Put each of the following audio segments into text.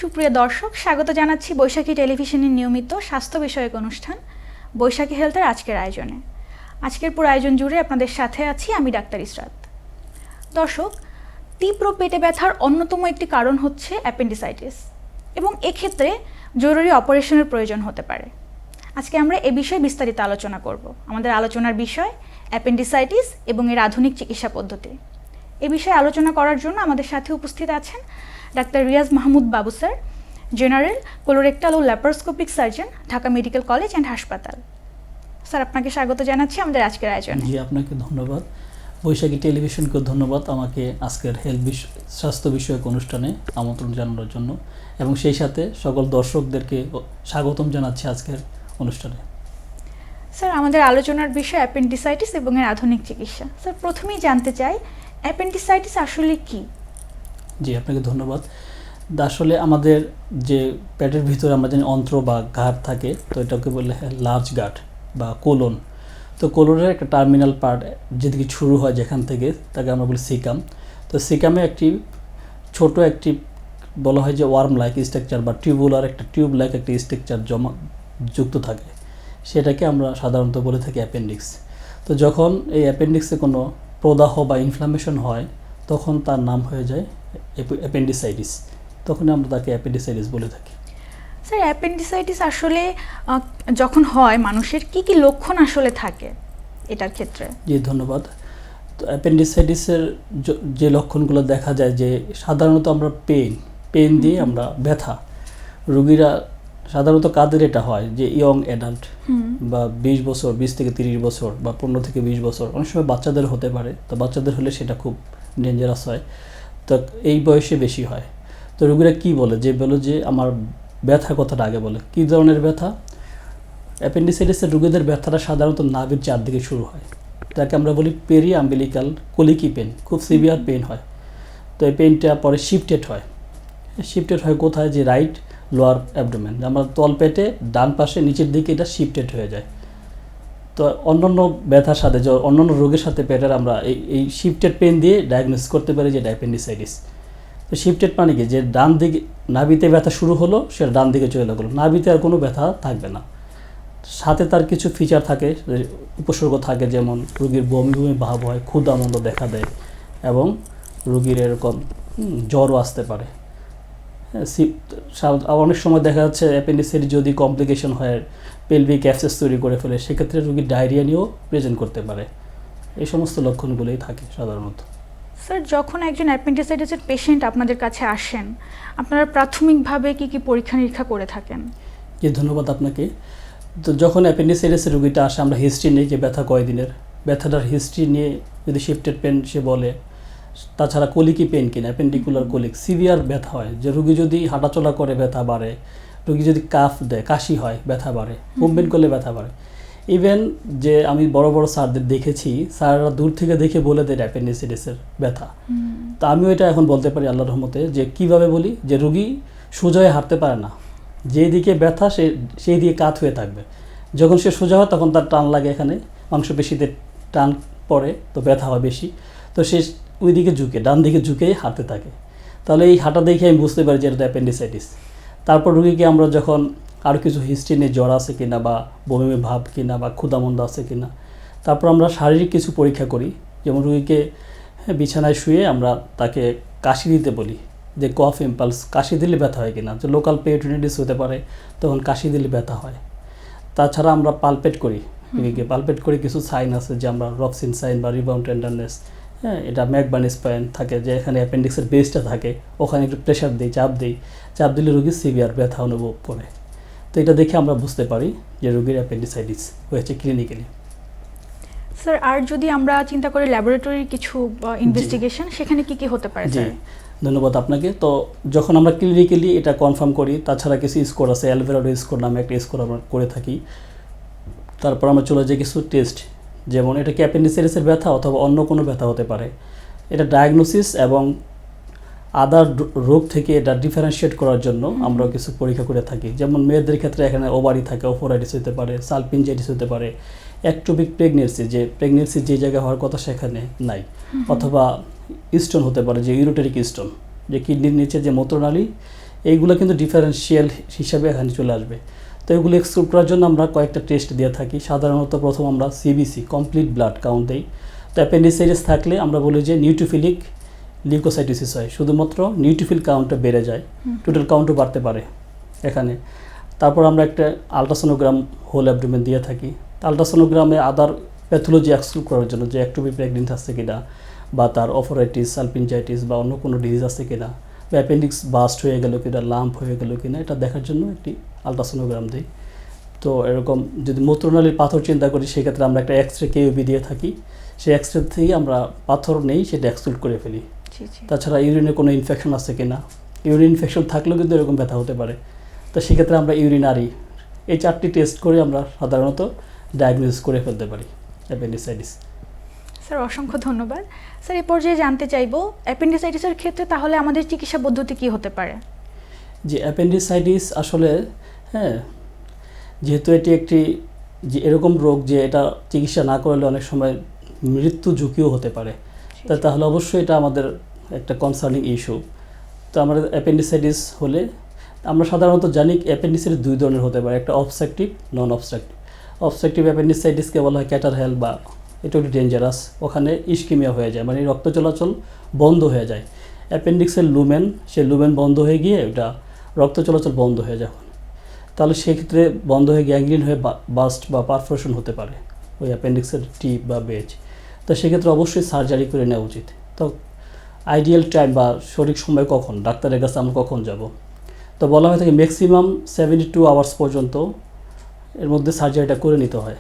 সুপ্রিয় দর্শক, স্বাগত জানাচ্ছি বৈশাখী টেলিভিশনের নিয়মিত স্বাস্থ্য বিষয়ক অনুষ্ঠান বৈশাখী হেলথের আজকের আয়োজনে। আজকের পুরো আয়োজন জুড়ে আপনাদের সাথে আছি আমি ডাক্তার ইসরাত। দর্শক, তীব্র পেটে ব্যথার অন্যতম একটি কারণ হচ্ছে অ্যাপেন্ডিসাইটিস এবং এক্ষেত্রে জরুরি অপারেশনের প্রয়োজন হতে পারে। আজকে আমরা এ বিষয়ে বিস্তারিত আলোচনা করব। আমাদের আলোচনার বিষয় অ্যাপেন্ডিসাইটিস এবং এর আধুনিক চিকিৎসা পদ্ধতি। এ বিষয়ে আলোচনা করার জন্য আমাদের সাথে উপস্থিত আছেন doctor Riaz Mahmud Babu sir, general colorectal ও laparoscopic surgeon, Dhaka medical college and হাসপাতাল। স্যার, আপনাকে স্বাগত জানাচ্ছি আমাদের আজকের আয়োজনে। জি, আপনাকে ধন্যবাদ। বৈশাখী টেলিভিশনকে ধন্যবাদ আমাকে আজকের স্বাস্থ্য বিষয়ক অনুষ্ঠানে আমন্ত্রণ জানানোর জন্য, এবং সেই সাথে সকল দর্শকদেরকে স্বাগতম জানাচ্ছি আজকের অনুষ্ঠানে। স্যার, আমাদের আলোচনার বিষয় অ্যাপেন্ডিসাইটিস এবং এর আধুনিক চিকিৎসা। স্যার, প্রথমেই জানতে চাই অ্যাপেন্ডিসাইটিস আসলে কি? জি, আপনাকে ধন্যবাদ। আসলে আমাদের যে পেটের ভিতরে আমরা জানি অন্ত্র বা গাঁট থাকে, তো এটাকে বলে লার্জ গাট বা কোলন। তো কোলনের একটা টার্মিনাল পার্ট যেদিকে শুরু হয় যেখান থেকে, তাকে আমরা বলি সিকাম। তো সিকামে একটি ছোট একটি বলা হয় যে ওয়ার্ম লাইক স্ট্রাকচার বা টিউবুলার একটা টিউব লাইক একটি স্ট্রাকচার যুক্ত থাকে, সেটাকে আমরা সাধারণত বলে থাকি অ্যাপেন্ডিক্স। তো যখন এই অ্যাপেন্ডিক্সে কোনো প্রদাহ বা ইনফ্লামেশন হয়, তখন তার নাম হয়ে যায় অ্যাপেন্ডিসাইটিস। তখন আমরা তাকে অ্যাপেন্ডিসাইটিস বলে থাকি। স্যার, অ্যাপেন্ডিসাইটিস আসলে যখন হয় মানুষের কি কি লক্ষণ আসলে থাকে এটার ক্ষেত্রে? জি, ধন্যবাদ। তো অ্যাপেন্ডিসাইটিসের যে লক্ষণগুলো দেখা যায়, যে সাধারণত আমরা পেন দিয়ে আমরা ব্যথা, রোগীরা সাধারণত কাদের এটা হয় যে ইয়ং অ্যাডাল্ট বা 20 থেকে 30 বছর বা 15 থেকে 20 বছর, অনেক সময় বাচ্চাদের হতে পারে। তো বাচ্চাদের হলে সেটা খুব ডেঞ্জারাস হয়, তো এই বয়সে বেশি হয়। তো রোগীরা কি বলে যে আমার ব্যথা কথাটা আগে বলে। কী ধরনের ব্যথা? অ্যাপেন্ডিসাইটিসের রোগীদের ব্যথাটা সাধারণত নাভির চারদিকে শুরু হয়, যাকে আমরা বলি পেরি আম্বিলিকাল কোলিকি পেন। খুব সিভিয়ার পেন হয়। তো এই পেনটা পরে শিফটেড হয় কোথায়? যে রাইট লোয়ার অ্যাবডোমেন, আমরা তলপেটে ডান পাশে নিচের দিকে এটা শিফটেড হয়ে যায়। তো অন্যান্য ব্যথার সাথে অন্যান্য রোগের সাথে পেটের আমরা এই শিফটেড পেন দিয়ে ডায়াগনোস করতে পারি যে অ্যাপেন্ডিসাইটিস। তো শিফটেড মানে কি? যে ডান দিকে নাভিতে ব্যথা শুরু হলো, সেটা ডান দিকে চলে গেলো, নাভিতে আর কোনো ব্যথা থাকবে না। সাথে তার কিছু ফিচার থাকে, উপসর্গ থাকে, যেমন রোগীর বমি ভাব হয়, ক্ষুধা-মন্দ দেখা দেয়, এবং রোগীর এরকম জ্বরও আসতে পারে। অনেক সময় দেখা যাচ্ছে অ্যাপেন্ডিসাইটিস যদি কমপ্লিকেশন হয়, পেলভিক অ্যাবসেস তৈরি করে ফেলে, সেক্ষেত্রে রোগী ডায়রিয়া নিয়েও প্রেজেন্ট করতে পারে। এই সমস্ত লক্ষণগুলোই থাকে সাধারণত। স্যার, যখন একজন অ্যাপেন্ডিসাইটিসের পেশেন্ট আপনাদের কাছে আসেন, আপনারা প্রাথমিকভাবে কি কি পরীক্ষা নিরীক্ষা করে থাকেন? জি, ধন্যবাদ আপনাকে। তো যখন অ্যাপেন্ডিসাইটিসের রোগীটা আসে, আমরা হিস্ট্রি নিই যে ব্যথা কয়দিনের, ব্যথাটার হিস্ট্রি নিয়ে যদি শিফটেড পেন সে বলে, তাছাড়া কোলিকি পেন কিনা, অ্যাপেন্ডিকুলার কোলিক, সিভিয়ার ব্যথা হয়, যে রোগী যদি হাঁটাচলা করে ব্যথা বাড়ে, রোগী যদি কাফ দেয়, কাশি হয়, ব্যথা বাড়ে, মুভমেন্ট করলে ব্যথা বাড়ে। ইভেন যে আমি বড় বড় স্যারদের দেখেছি, স্যাররা দূর থেকে দেখে বলে দেয় অ্যাপেন্ডিসাইটিসের ব্যথা। তা আমিও এটা এখন বলতে পারি আল্লাহর রহমতে, যে কিভাবে বলি, যে রোগী সোজা হয়ে হাঁটতে পারে না, যেই দিকে ব্যথা সেই দিকে কাত হয়ে থাকবে। যখন সে সোজা হয় তখন তার টান লাগে, এখানে মাংসপেশিতে টান পড়ে, তো ব্যথা হয় বেশি। তো সে ওই দিকে ঝুঁকে, ডান দিকে ঝুঁকেই হাঁটতে থাকে। তাহলে এই হাঁটা দেখে আমি বুঝতে পারি যে এটা অ্যাপেন্ডিসাইটিস। তারপর রোগীকে আমরা যখন আরও কিছু হিস্ট্রি নিয়ে, জ্বর আছে কিনা, বা বমি ভাব কিনা, বা ক্ষুধামন্দ আছে কিনা, তারপর আমরা শারীরিক কিছু পরীক্ষা করি। যেমন রোগীকে বিছানায় শুয়ে আমরা তাকে কাশি দিতে বলি, যে কফ ইম্পালস, কাশি দিলে ব্যথা হয় কিনা, যে লোকাল পেরিটোনিটিস হতে পারে, তখন কাশি দিলে ব্যথা হয়। তাছাড়া আমরা পালপেট করি, রোগীকে পালপেট করে কিছু সাইন আছে, যে আমরা রক্সিন সাইন বা রিবাউন্ড টেন্ডারনেস, এটা ম্যাকবার্নি স্পাইন থাকে, যে এখানে অ্যাপেন্ডিক্সের বেসটা থাকে, ওখানে একটু প্রেশার দিই, চাপ দিলে রোগী সিভিয়ার ব্যথা অনুভব করে। তো এটা দেখে আমরা বুঝতে পারি যে রোগীর অ্যাপেন্ডিসাইটিস হয়েছে ক্লিনিক্যালি। স্যার, আর যদি আমরা চিন্তা করি ল্যাবরেটরির কিছু ইনভেস্টিগেশন, সেখানে কি কি হতে পারে? জি, ধন্যবাদ আপনাকে। তো যখন আমরা ক্লিনিক্যালি এটা কনফার্ম করি, তাছাড়া কিছু স্কোর আছে, অ্যালভেরাডো স্কোর নামে একটা স্কোর আমরা করে থাকি। তারপর আমরা চলে যাই কিছু টেস্ট, যেমন এটা কি অ্যাপেন্ডিসাইটিসের ব্যথা অথবা অন্য কোনো ব্যথা হতে পারে। এটা ডায়াগনোসিস এবং আদার রোগ থেকে এটা ডিফারেন্সিয়েট করার জন্য আমরা কিছু পরীক্ষা করে থাকি। যেমন মেয়েদের ক্ষেত্রে এখানে ওভারি থাকে, ওফোরাইটিস হতে পারে, সালপিনজাইটিস হতে পারে, অ্যাক্টোপিক প্রেগনেন্সি, যে প্রেগনেন্সি যে জায়গায় হওয়ার কথা সেখানে নাই, অথবা স্টোন হতে পারে, যে ইউরোটেরিক স্টোন, যে কিডনির নিচে যে মূত্রনালী, এইগুলো কিন্তু ডিফারেন্সিয়াল হিসাবে এখানে চলে আসবে। তো এগুলো এক্সক্লুড করার জন্য আমরা কয়েকটা টেস্ট দিয়ে থাকি। সাধারণত প্রথম আমরা সিবিসি কমপ্লিট ব্লাড কাউন্ট দিই। তো অ্যাপেন্ডিসাইটিস থাকলে আমরা বলি যে নিউট্রোফিলিক লিউকোসাইটোসিস হয়, শুধুমাত্র নিউট্রোফিল কাউন্টটা বেড়ে যায়, টোটাল কাউন্টও বাড়তে পারে এখানে। তারপর আমরা একটা আলট্রাসোনোগ্রাম হোল অ্যাবডোমেন দিয়ে থাকি। আলট্রাসোনোগ্রামে আদার প্যাথোলজি এক্সক্লুড করার জন্য যে একটুবি প্রেগনেন্ট আছে কিনা, বা তার অফারাইটিস, সালপিনজাইটিস বা অন্য কোনো ডিজিজ আছে কিনা, বা অ্যাপেন্ডিক্স বাস্ট হয়ে গেল কিনা, লাম্প হয়ে গেল কিনা, এটা দেখার জন্য একটি আলট্রাসোনোগ্রাম দিই। তো এরকম যদি মূত্রনালীর পাথর চিন্তা করি, সেক্ষেত্রে আমরা একটা এক্সরে কেউবি দিয়ে থাকি। সেই এক্সরে থেকে আমরা পাথর নেই সেটা এক্সক্লুড করে ফেলি। তাছাড়া ইউরিনে কোনো ইনফেকশন আছে কিনা, ইউরিন ইনফেকশন থাকলেও কিন্তু এরকম ব্যথা হতে পারে। তো সেক্ষেত্রে আমরা ইউরিনারি এই 4টি টেস্ট করে আমরা সাধারণত ডায়াগনোসিস করে ফেলতে পারি অ্যাপেন্ডিসাইটিস। স্যার অসংখ্য ধন্যবাদ। স্যার এই পর্যায়ে জানতে চাইবো অ্যাপেন্ডিসাইটিসের ক্ষেত্রে তাহলে আমাদের চিকিৎসা পদ্ধতি কী হতে পারে? যে অ্যাপেন্ডিসাইটিস আসলে যেহেতু এটি একটি যে এরকম রোগ যে এটা চিকিৎসা না করলে অনেক সময় মৃত্যু ঝুঁকিও হতে পারে, তাহলে অবশ্যই এটা আমাদের একটা কনসার্নিং ইস্যু। তো আমাদের অ্যাপেন্ডিসাইটিস হলে আমরা সাধারণত জানি অ্যাপেন্ডিসাইটিস 2 ধরনের হতে পারে, একটা অবস্ট্রাকটিভ, নন অবস্ট্রাকটিভ। অবস্ট্রাকটিভ অ্যাপেন্ডিসাইটিসকে বলা হয় ক্যাটারহ্যাল, বা এটা একটু ডেঞ্জারাস, ওখানে ইস্কিমিয়া হয়ে যায়, মানে রক্ত চলাচল বন্ধ হয়ে যায়। অ্যাপেন্ডিক্সের লুমেন, সেই লুমেন বন্ধ হয়ে গিয়ে ওটা রক্ত চলাচল বন্ধ হয়ে যায়, তাহলে সেক্ষেত্রে বন্ধ হয়ে গ্যাংগ্রিন হয়ে বাস্ট বা পারফোরেশন হতে পারে ওই অ্যাপেন্ডিক্সের টিপ বা বেজ। তো সেক্ষেত্রে অবশ্যই সার্জারি করে নেওয়া উচিত। তো আইডিয়াল টাইম বা সঠিক সময় কখন, ডাক্তারের কাছে আমরা কখন যাব? তো বলা হয়ে থাকে ম্যাক্সিমাম 72 আওয়ার্স পর্যন্ত এর মধ্যে সার্জারিটা করে নিতে হয়।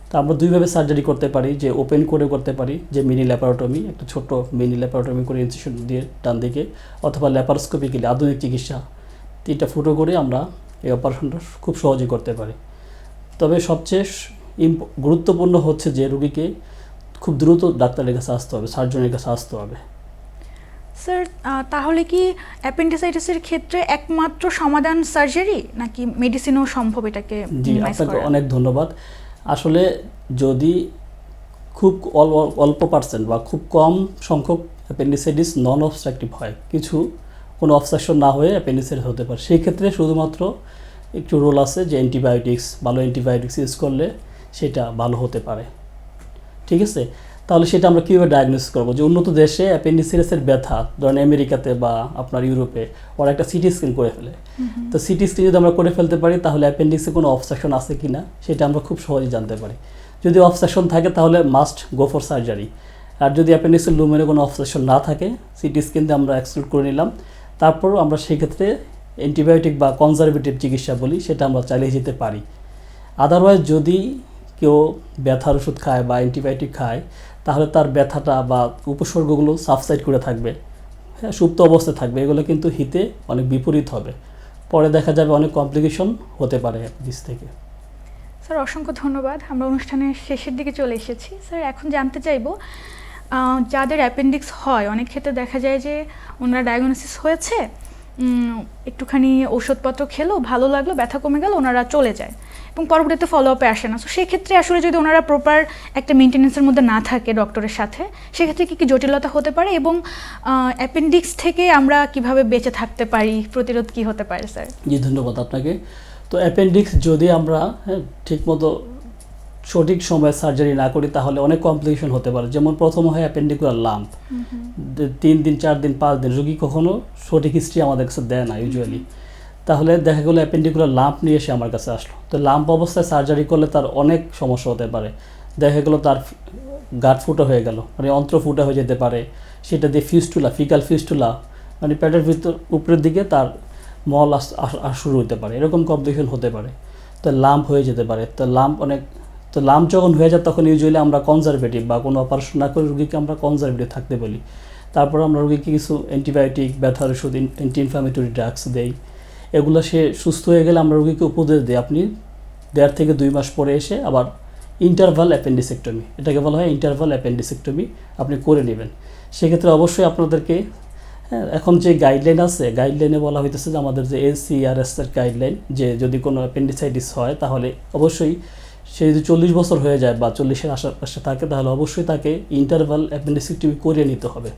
তো আমরা দুইভাবে সার্জারি করতে পারি, যে ওপেন করে করতে পারি, যে মিনি ল্যাপারোটমি, একটা ছোট মিনি ল্যাপারোটমি করে ইনসিশন দিয়ে ডান দিকে, অথবা ল্যাপারোস্কোপিক্যালি আধুনিক চিকিৎসা 3টা ফুটো করে আমরা এই অপারেশনটা খুব সহজেই করতে পারি। তবে সবচেয়ে গুরুত্বপূর্ণ হচ্ছে যে রোগীকে খুব দ্রুত ডাক্তারের কাছে আসতে হবে, সার্জনের কাছে আসতে হবে। স্যার তাহলে কি অ্যাপেন্ডিসাইটিসের ক্ষেত্রে একমাত্র সমাধান সার্জারি, নাকি মেডিসিনও সম্ভব এটাকে? জি, আপনাকে অনেক ধন্যবাদ। আসলে যদি খুব অল্প পার্সেন্ট বা খুব কম সংখ্যক অ্যাপেন্ডিসাইটিস নন অবস্ট্রাকটিভ হয়, কিছু কোনো অবস্ট্রাকশন না হয়ে অ্যাপেন্ডিসাইটিস হতে পারে, সেই ক্ষেত্রে শুধুমাত্র একটু রোল আছে যে অ্যান্টিবায়োটিক্স, ভালো অ্যান্টিবায়োটিক্স ইউজ করলে সেটা ভালো হতে পারে। ঠিক আছে, তাহলে সেটা আমরা কীভাবে ডায়াগনোসিস করবো? যে উন্নত দেশে অ্যাপেন্ডিসাইটিসের ব্যথা, ধরেন আমেরিকাতে বা আপনার ইউরোপে, ওরা একটা সিটি স্ক্যান করে ফেলে। তো সিটি স্ক্যান যদি আমরা করে ফেলতে পারি, তাহলে অ্যাপেন্ডিক্সে কোনো অবস্ট্রাকশন আছে কি না সেটা আমরা খুব সহজেই জানতে পারি। যদি অবস্ট্রাকশন থাকে তাহলে মাস্ট গো ফর সার্জারি। আর যদি অ্যাপেন্ডিক্সের লুমেনে কোনো অবস্ট্রাকশন না থাকে, সিটি স্ক্যান দিয়ে আমরা এক্সক্লুড করে নিলাম, তারপর আমরা সেক্ষেত্রে অ্যান্টিবায়োটিক বা কনজারভেটিভ চিকিৎসা বলি, সেটা আমরা চালিয়ে যেতে পারি। আদারওয়াইজ যদি কেউ ব্যথার ওষুধ খায় বা অ্যান্টিবায়োটিক খায়, তাহলে তার ব্যথাটা বা উপসর্গগুলো সাবসাইড করে থাকবে, সুপ্ত অবস্থায় থাকবে, এগুলো কিন্তু হিতে অনেক বিপরীত হবে, পরে দেখা যাবে অনেক কমপ্লিকেশন হতে পারে দিস থেকে। স্যার অসংখ্য ধন্যবাদ। আমরা অনুষ্ঠানের শেষের দিকে চলে এসেছি। স্যার এখন জানতে চাইবো যাদের অ্যাপেন্ডিক্স হয়, অনেক ক্ষেত্রে দেখা যায় যে ওনারা ডায়াগনোসিস হয়েছে, একটুখানি ওষুধপত্র খেলো, ভালো লাগলো, ব্যথা কমে গেল, ওনারা চলে যায় এবং পরবর্তীতে ফলো আপে আসে না। তো সেক্ষেত্রে আসলে যদি ওনারা প্রপার একটা মেনটেন্যান্সের মধ্যে না থাকে ডক্টরের সাথে, সেক্ষেত্রে কী কী জটিলতা হতে পারে এবং অ্যাপেন্ডিক্স থেকে আমরা কিভাবে বেঁচে থাকতে পারি, প্রতিরোধ কী হতে পারে স্যার? জি, ধন্যবাদ আপনাকে। তো অ্যাপেন্ডিক্স যদি আমরা ঠিকমতো সঠিক সময়ে সার্জারি না করি, তাহলে অনেক কমপ্লিকেশন হতে পারে। যেমন প্রথম হয় অ্যাপেন্ডিকুলার লাম্প, 3 দিন 4 দিন 5 দিন, রোগী কখনো সঠিক হিস্ট্রি আমাদের কাছে দেয় না ইউজুয়ালি। তাহলে দেখা গেলো অ্যাপেন্ডিকুলার লাম্প নিয়ে এসে আমার কাছে আসলো, তো লাম্প অবস্থায় সার্জারি করলে তার অনেক সমস্যা হতে পারে। দেখা গেলো তার গাঁট ফুটা হয়ে গেল, মানে অন্ত্র ফুটা হয়ে যেতে পারে, সেটা দিয়ে ফিস্টুলা, ফিকাল ফিস্টুলা, মানে পেটের ভিতর উপরের দিকে তার মল শুরু হতে পারে, এরকম কমপ্লিকেশন হতে পারে। তো লাম্প হয়ে যেতে পারে। তো লাম্প যখন হয়ে যায়, তখন ইউজুয়ালি আমরা কনজারভেটিভ বা কোনো অপারেশন না করে রুগীকে আমরা কনজারভেটিভ থাকতে বলি। তারপর আমরা রুগীকে কিছু অ্যান্টিবায়োটিক, ব্যথার ওষুধ, অ্যান্টি ইনফ্লামেটরি ড্রাগস দেই। এগুলো সে সুস্থ হয়ে গেলে আমরা রুগীকে উপদেশ দিই, আপনি 1.5 থেকে 2 মাস পরে এসে আবার ইন্টারভাল অ্যাপেন্ডিসেক্টমি, এটাকে বলা হয় ইন্টারভাল অ্যাপেন্ডিসেক্টমি, আপনি করে নেবেন। সেক্ষেত্রে অবশ্যই আপনাদেরকে এখন যে গাইডলাইন আছে, গাইডলাইনে বলা হইতেছে যে আমাদের যে ACRS এর গাইডলাইন, যে যদি কোনো অ্যাপেন্ডিসাইটিস হয়, তাহলে অবশ্যই সে যদি 40 বছর হয়ে যায় বা 40-এর আশেপাশে থাকে, তাহলে অবশ্যই তাকে ইন্টারভাল অ্যাপেন্ডিসেক্টমি করিয়ে নিতে হবে।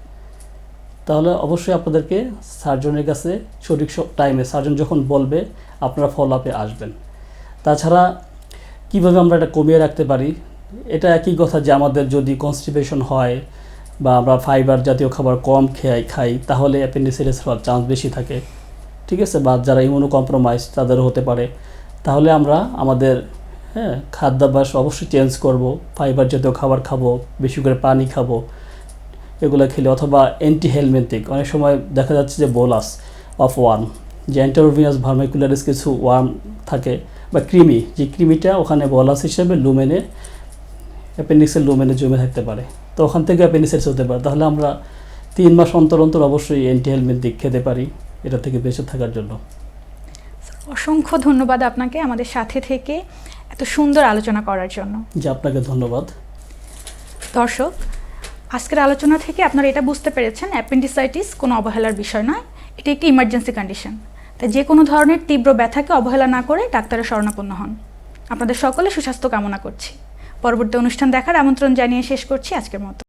তাহলে অবশ্যই আপনাদেরকে সার্জনের কাছে সঠিক টাইমে সার্জন যখন বলবে আপনারা ফলো আপে আসবেন। তাছাড়া কীভাবে আমরা এটা কমিয়ে রাখতে পারি, এটা একই কথা যে আমাদের যদি কনস্টিপেশন হয় বা আমরা ফাইবার জাতীয় খাবার কম খাই তাহলে অ্যাপেন্ডিসাইটিস হওয়ার চান্স বেশি থাকে, ঠিক আছে। বা যারা ইমিউনো কম্প্রোমাইজ তাদেরও হতে পারে। তাহলে আমরা আমাদের খাদ্যাভ্যাস অবশ্যই চেঞ্জ করব, ফাইবার জাতীয় খাবার খাবো, বেশি করে পানি খাবো, এগুলো খেলে, অথবা অ্যান্টি হেলমিন্থিক অনেক সময় দেখা যাচ্ছে যে বোলাস অফ ওয়ার্ম, যে এন্টারোভিনাস ভার্মিকুলারিস কিছু ওয়ার্ম থাকে বা কৃমি, যে কৃমিটা ওখানে বোলাস হিসেবে লুমেনে অ্যাপেন্ডিক্সের লুমেনে জমে থাকতে পারে, তো ওখান থেকে অ্যাপেন্ডিসাইটিস হতে পারে। তাহলে আমরা 3 মাস অন্তর অন্তর অবশ্যই অ্যান্টি হেলমিন্থিক খেতে পারি এটা থেকে বেঁচে থাকার জন্য। অসংখ্য ধন্যবাদ আপনাকে আমাদের সাথে থেকে এত সুন্দর আলোচনা করার জন্য। যে আপনাকে ধন্যবাদ। দর্শক, আজকের আলোচনা থেকে আপনারা এটা বুঝতে পেরেছেন অ্যাপেন্ডিসাইটিস কোনো অবহেলার বিষয় নয়, এটি একটি ইমার্জেন্সি কন্ডিশন। তাই যে কোনো ধরনের তীব্র ব্যথাকে অবহেলা না করে ডাক্তারের শরণাপন্ন হন। আপনাদের সকলে সুস্বাস্থ্য কামনা করছি। পরবর্তী অনুষ্ঠান দেখার আমন্ত্রণ জানিয়ে শেষ করছি আজকের মতো।